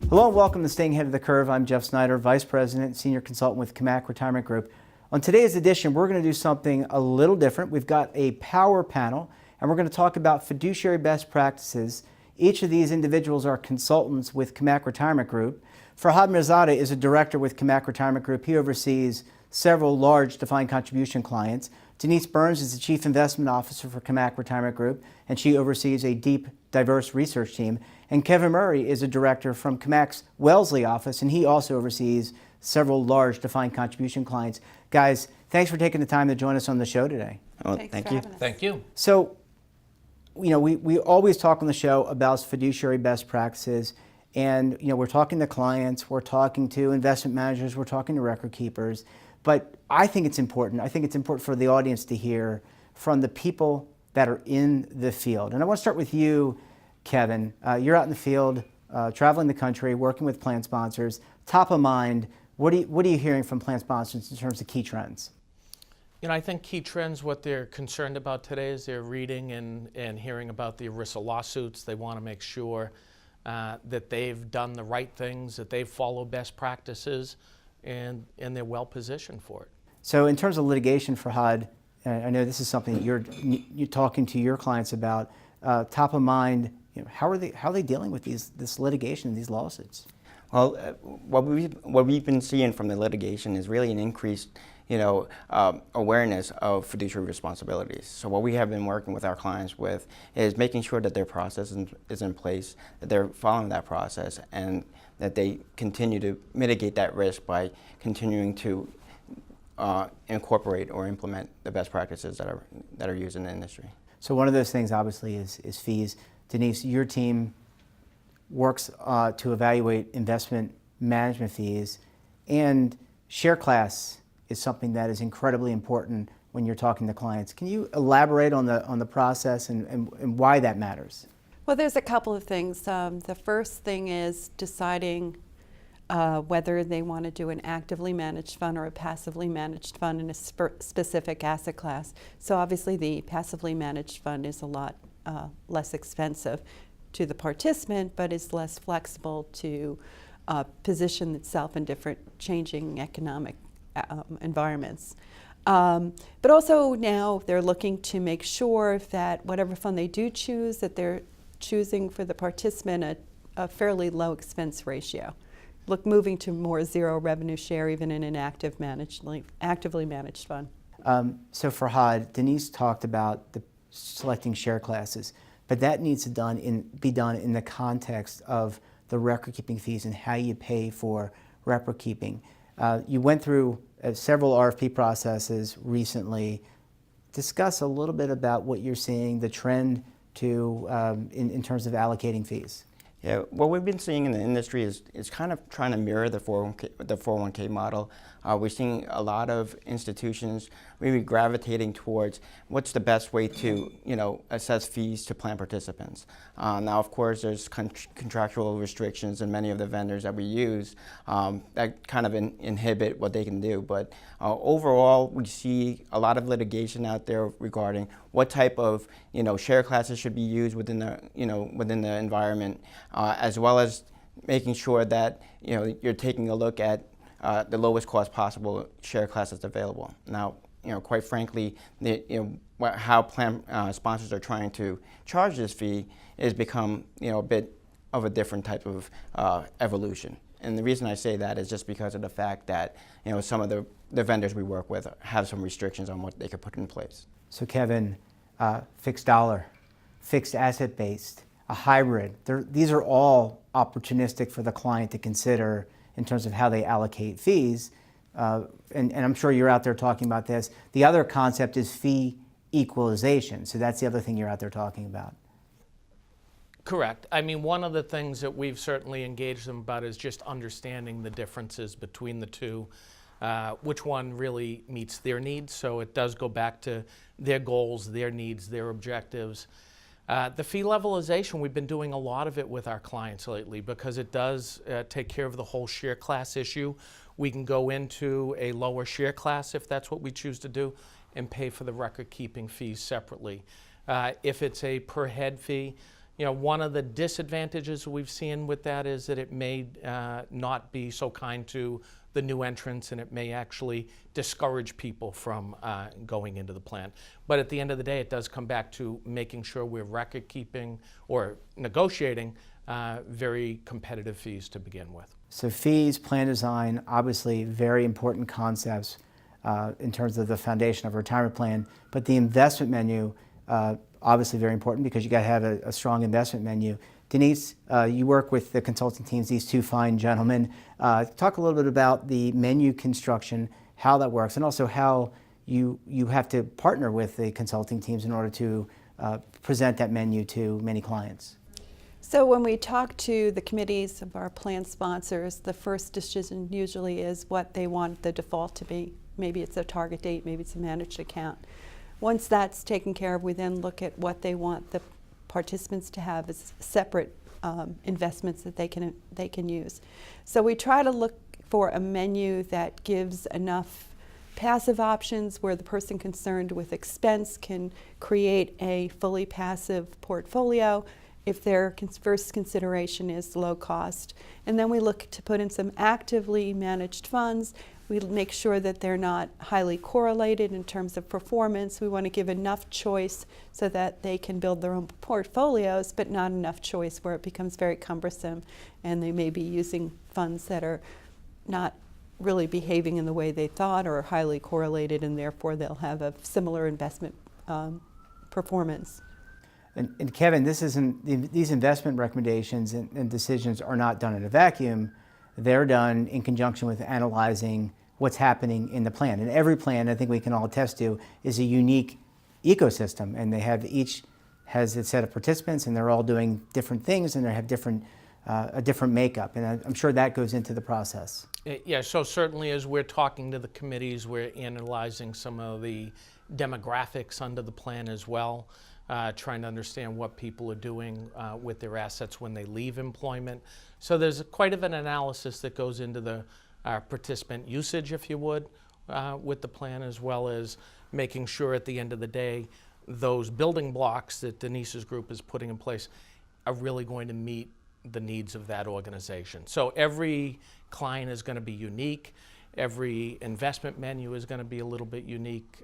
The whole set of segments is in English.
Hello and welcome to Staying Ahead of the Curve. I'm Jeff Snyder, Vice President and Senior Consultant with Cammack Retirement Group. On today's edition, we're going to do something a little different. We've got a power panel, and we're going to talk about fiduciary best practices. Each of these individuals are consultants with Cammack Retirement Group. Farhad Mirzada is a director with Cammack Retirement Group. He oversees several large defined contribution clients. Denise is the Chief Investment Officer for Cammack Retirement Group, and she oversees a deep, diverse research team. And Kevin Murray is a director from Cammack's Wellesley office, and he also oversees several large defined contribution clients. Guys, thanks for taking the time to join us on the show today. Oh, thank you. Thank you. So, you know, we always talk on the show about fiduciary best practices, and, you know, we're talking to clients, we're talking to investment managers, we're talking to record keepers, but I think it's important for the audience to hear from the people that are in the field. And I want to start with you, Kevin. You're out in the field, traveling the country, working with plan sponsors. Top of mind, what are you hearing from plan sponsors in terms of key trends? You know, I think key trends, what they're concerned about today is they're reading and hearing about the ERISA lawsuits. They want to make sure that they've done the right things, that they've followed best practices, and they're well positioned for it. So in terms of litigation, Farhad, I know this is something that you're talking to your clients about. Top of mind, you know, how are they dealing with this litigation, these lawsuits? Well, what we've been seeing from the litigation is really an increased, awareness of fiduciary responsibilities. So what we have been working with our clients with is making sure that their process is in place, that they're following that process, and that they continue to mitigate that risk by continuing to incorporate or implement the best practices that are used in the industry. So one of those things, obviously, is fees. Denise, your team works to evaluate investment management fees, and share class is something that is incredibly important when you're talking to clients. Can you elaborate on the process and why that matters? Well, there's a couple of things. The first thing is deciding whether they want to do an actively managed fund or a passively managed fund in a specific asset class. So obviously the passively managed fund is a lot less expensive to the participant, but is less flexible to position itself in different changing economic environments. But also now they're looking to make sure that whatever fund they do choose, that they're choosing for the participant a fairly low expense ratio. Moving to more zero revenue share even in an actively managed fund. So Farhad, Denise talked about selecting share classes, but that needs to be done in the context of the record keeping fees and how you pay for record keeping. You went through several RFP processes recently. Discuss a little bit about what you're seeing, the trend in terms of allocating fees. Yeah, what we've been seeing in the industry is kind of trying to mirror the 401k model. We're seeing a lot of institutions really gravitating towards what's the best way to, assess fees to plan participants. Now, of course, there's contractual restrictions in many of the vendors that we use that kind of inhibit what they can do. But overall, we see a lot of litigation out there regarding what type of, share classes should be used within the environment, as well as making sure that, you're taking a look at the lowest cost possible share class that's available. Now, quite frankly, how plan sponsors are trying to charge this fee is become, a bit of a different type of evolution. And the reason I say that is just because of the fact that, some of the vendors we work with have some restrictions on what they could put in place. So Kevin, fixed dollar, fixed asset based, a hybrid, these are all opportunistic for the client to consider in terms of how they allocate fees. And I'm sure you're out there talking about this. The other concept is fee equalization. So that's the other thing you're out there talking about. Correct. I mean, one of the things that we've certainly engaged them about is just understanding the differences between the two, which one really meets their needs. So it does go back to their goals, their needs, their objectives. The fee levelization, we've been doing a lot of it with our clients lately because it does take care of the whole share class issue. We can go into a lower share class if that's what we choose to do and pay for the record keeping fees separately. If it's a per head fee, One of the disadvantages we've seen with that is that it may not be so kind to the new entrants, and it may actually discourage people from going into the plan. But at the end of the day, it does come back to making sure we're record keeping or negotiating very competitive fees to begin with. So fees, plan design, obviously very important concepts in terms of the foundation of a retirement plan, but the investment menu, obviously very important because you got to have a strong investment menu. Denise, you work with the consulting teams, these two fine gentlemen. Talk a little bit about the menu construction, how that works, and also how you have to partner with the consulting teams in order to present that menu to many clients. So when we talk to the committees of our plan sponsors, the first decision usually is what they want the default to be. Maybe it's a target date, maybe it's a managed account. Once that's taken care of, we then look at what they want the participants to have as separate investments that they can use. So we try to look for a menu that gives enough passive options where the person concerned with expense can create a fully passive portfolio if their first consideration is low cost. And then we look to put in some actively managed funds. We make sure that they're not highly correlated in terms of performance. We want to give enough choice so that they can build their own portfolios, but not enough choice where it becomes very cumbersome and they may be using funds that are not really behaving in the way they thought or are highly correlated, and therefore they'll have a similar investment performance. And Kevin, these investment recommendations and decisions are not done in a vacuum. They're done in conjunction with analyzing what's happening in the plan. And every plan, I think we can all attest to, is a unique ecosystem, and each has its set of participants, and they're all doing different things, and they have a different makeup. And I'm sure that goes into the process. Yeah, so certainly as we're talking to the committees, we're analyzing some of the demographics under the plan as well. Trying to understand what people are doing with their assets when they leave employment. So there's quite of an analysis that goes into the participant usage, if you would, with the plan, as well as making sure at the end of the day those building blocks that Denise's group is putting in place are really going to meet the needs of that organization. So every client is going to be unique. Every investment menu is going to be a little bit unique,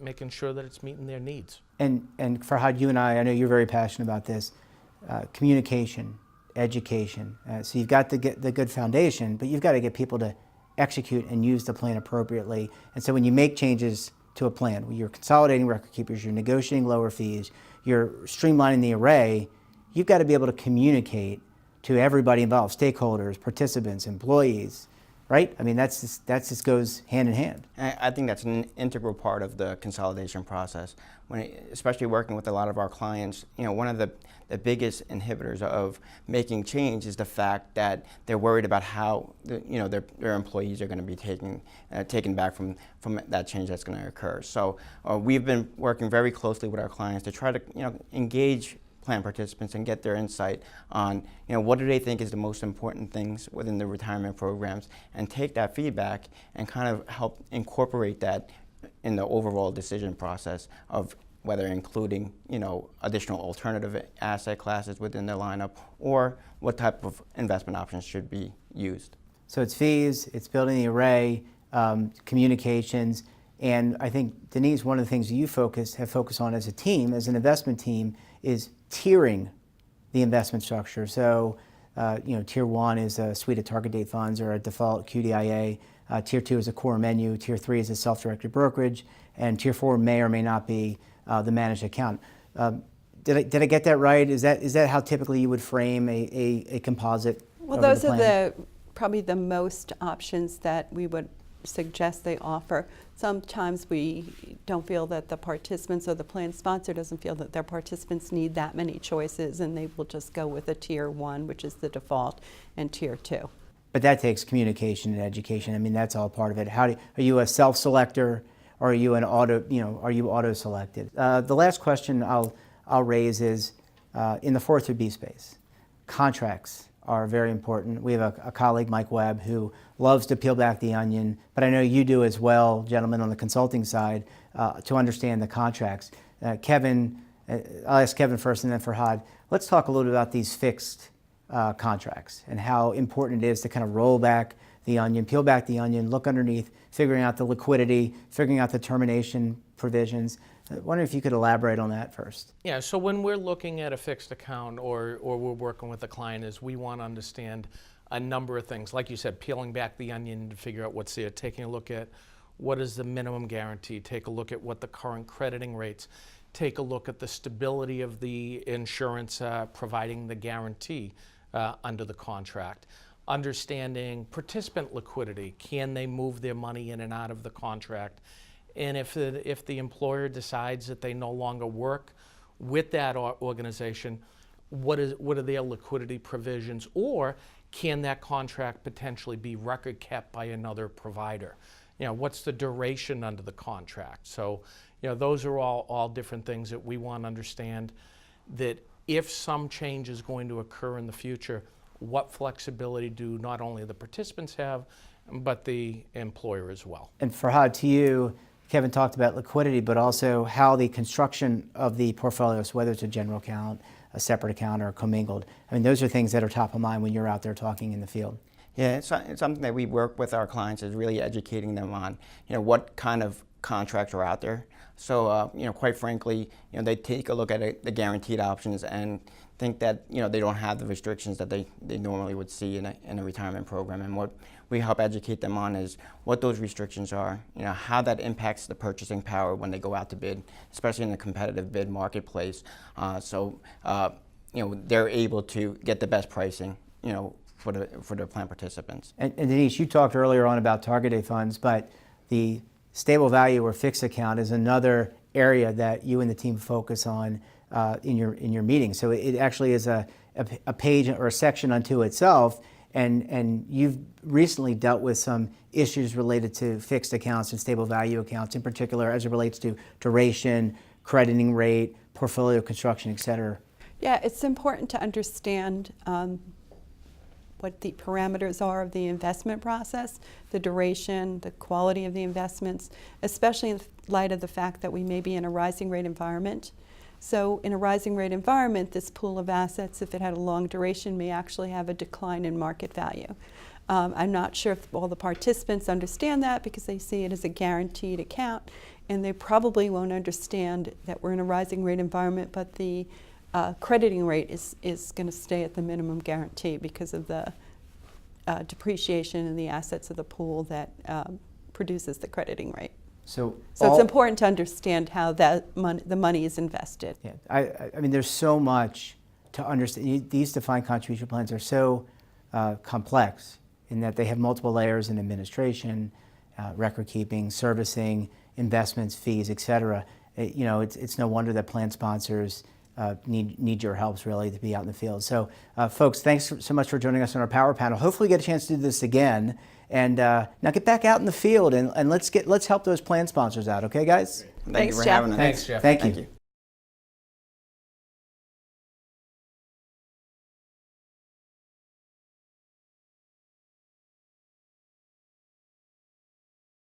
making sure that it's meeting their needs. And Farhad, you and I know you're very passionate about this, communication, education. So you've got the good foundation, but you've got to get people to execute and use the plan appropriately. And so when you make changes to a plan, you're consolidating record keepers, you're negotiating lower fees, you're streamlining the array, you've got to be able to communicate to everybody involved, stakeholders, participants, employees, right? I mean, that just goes hand in hand. I think that's an integral part of the consolidation process. Especially working with a lot of our clients, one of the biggest inhibitors of making change is the fact that they're worried about how their employees are going to be taken back from that change that's going to occur. So we've been working very closely with our clients to try to engage plan participants and get their insight on what do they think is the most important things within the retirement programs, and take that feedback and kind of help incorporate that in the overall decision process of whether including additional alternative asset classes within their lineup, or what type of investment options should be used. So it's fees, it's building the array, communications, and I think, Denise, one of the things you have focused on as a team, as an investment team, is tiering the investment structure. So, tier 1 is a suite of target date funds or a default QDIA. Tier 2 is a core menu. Tier 3 is a self-directed brokerage, and Tier 4 may or may not be the managed account. Did I get that right? Is that how typically you would frame a composite? Well, those are probably the most options that we would suggest they offer. Sometimes we don't feel that the participants or the plan sponsor doesn't feel that their participants need that many choices, and they will just go with a Tier 1, which is the default, and Tier 2. But that takes communication and education. I mean, that's all part of it. Are you a self-selector, or are you are you auto-selected? The last question I'll raise is in the 403B space. Contracts are very important. We have a colleague, Mike Webb, who loves to peel back the onion, but I know you do as well, gentlemen, on the consulting side, to understand the contracts. Kevin, I'll ask Kevin first and then Farhad. Let's talk a little bit about these fixed contracts and how important it is to kind of roll back the onion, peel back the onion, look underneath, figuring out the liquidity, figuring out the termination provisions. I wonder if you could elaborate on that first. Yeah, so when we're looking at a fixed account or we're working with a client is we want to understand a number of things. Like you said, peeling back the onion to figure out what's there, taking a look at what is the minimum guarantee, take a look at what the current crediting rates, take a look at the stability of the insurance providing the guarantee under the contract. Understanding participant liquidity, can they move their money in and out of the contract? And if the employer decides that they no longer work with that organization, what are their liquidity provisions? Or can that contract potentially be record kept by another provider? You know, what's the duration under the contract? So, you know, those are all different things that we want to understand, that if some change is going to occur in the future, what flexibility do not only the participants have, but the employer as well. And Farhad, to you, Kevin talked about liquidity, but also how the construction of the portfolios, whether it's a general account, a separate account, or commingled. I mean, those are things that are top of mind when you're out there talking in the field. Yeah, it's something that we work with our clients is really educating them on, you know, what kind of contracts are out there. So, you know, quite frankly, you know, they take a look at the guaranteed options and think that, you know, they don't have the restrictions that they normally would see in a retirement program. And what we help educate them on is what those restrictions are, you know, how that impacts the purchasing power when they go out to bid, especially in the competitive bid marketplace. So, you know, they're able to get the best pricing, you know, for their plan participants. And Denise, you talked earlier on about target date funds, but the stable value or fixed account is another area that you and the team focus on in your meeting. So it actually is a page or a section unto itself, and you've recently dealt with some issues related to fixed accounts and stable value accounts, in particular as it relates to duration, crediting rate, portfolio construction, et cetera. Yeah, it's important to understand what the parameters are of the investment process, the duration, the quality of the investments, especially in light of the fact that we may be in a rising rate environment. So in a rising rate environment, this pool of assets, if it had a long duration, may actually have a decline in market value. I'm not sure if all the participants understand that because they see it as a guaranteed account, and they probably won't understand that we're in a rising rate environment, but the crediting rate is going to stay at the minimum guarantee because of the depreciation in the assets of the pool that produces the crediting rate. So it's important to understand how the money is invested. Yeah, I mean, there's so much to understand. These defined contribution plans are so complex in that they have multiple layers in administration, record keeping, servicing, investments, fees, et cetera. You know, it's no wonder that plan sponsors need your helps really to be out in the field. So folks, thanks so much for joining us on our power panel. Hopefully we get a chance to do this again. And now get back out in the field and let's help those plan sponsors out. Okay, guys? Thank you for having us. Thanks, Jeff. Thank you. Thank you.